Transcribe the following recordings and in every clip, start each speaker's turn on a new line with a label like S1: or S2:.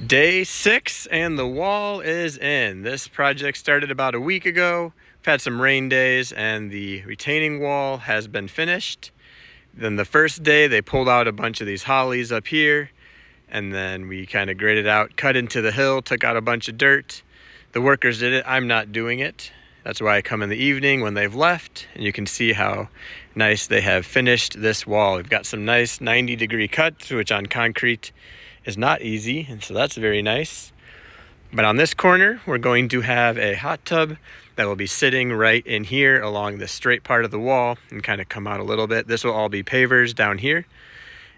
S1: Day 6 and the wall is in. This project started about a week ago. We've had some rain days and the retaining wall has been finished. Then the first day they pulled out a bunch of these hollies up here, and then we kind of graded out, cut into the hill, took out a bunch of dirt. The workers did it. I'm not doing it. That's why I come in the evening when they've left, and you can see how nice they have finished this wall. We've got some nice 90-degree cuts, which on concrete is not easy, and so that's very nice. But on this corner, we're going to have a hot tub that will be sitting right in here along the straight part of the wall and kind of come out a little bit. This will all be pavers down here.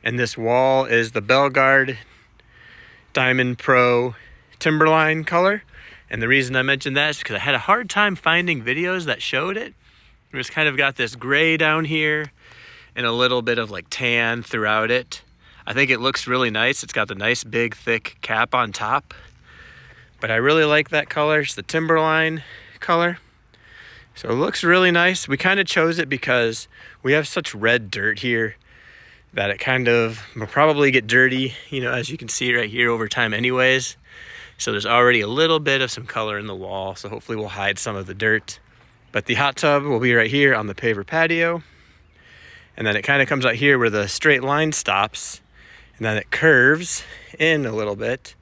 S1: And this wall is the Belgard Diamond Pro Timberline color. And the reason I mentioned that is because I had a hard time finding videos that showed it. It's kind of got this gray down here and a little bit of like tan throughout it. I think it looks really nice. It's got the nice big thick cap on top. But I really like that color. It's the Timberline color. So it looks really nice. We kind of chose it because we have such red dirt here that it kind of will probably get dirty, you know, as you can see right here over time anyways. So there's already a little bit of some color in the wall. So hopefully we'll hide some of the dirt. But the hot tub will be right here on the paver patio. And then it kind of comes out here where the straight line stops. And then it curves in a little bit.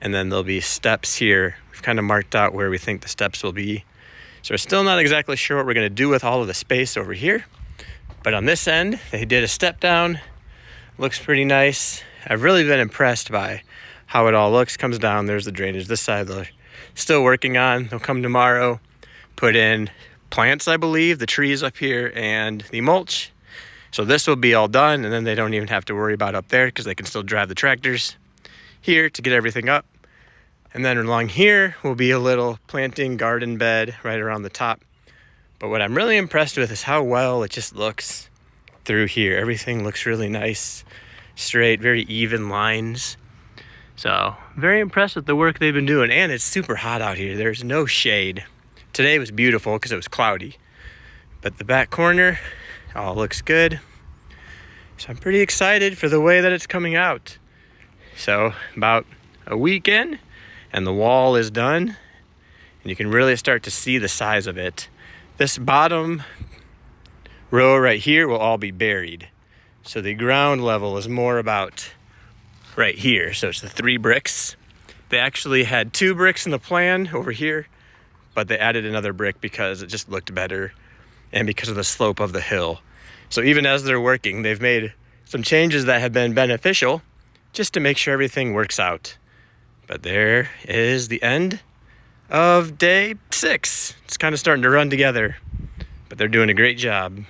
S1: And then there'll be steps here. We've kind of marked out where we think the steps will be. So we're still not exactly sure what we're going to do with all of the space over here. But on this end, they did a step down. Looks pretty nice. I've really been impressed by how it all looks. Comes down, there's the drainage. This side they're still working on. They'll come tomorrow, put in plants, I believe, the trees up here, and the mulch. So this will be all done, and then they don't even have to worry about up there because they can still drive the tractors here to get everything up. And then along here will be a little planting garden bed right around the top. But what I'm really impressed with is how well it just looks through here. Everything looks really nice, straight, very even lines. So very impressed with the work they've been doing. And it's super hot out here. There's no shade. Today was beautiful because it was cloudy. But the back corner all looks good. So I'm pretty excited for the way that it's coming out. So about a week in and the wall is done. And you can really start to see the size of it. This bottom row right here will all be buried. So the ground level is more about right here. So it's the 3 bricks. They actually had 2 bricks in the plan over here, but they added another brick because it just looked better and because of the slope of the hill. So even as they're working, they've made some changes that have been beneficial just to make sure everything works out. But there is the end of day 6. It's kind of starting to run together, but they're doing a great job.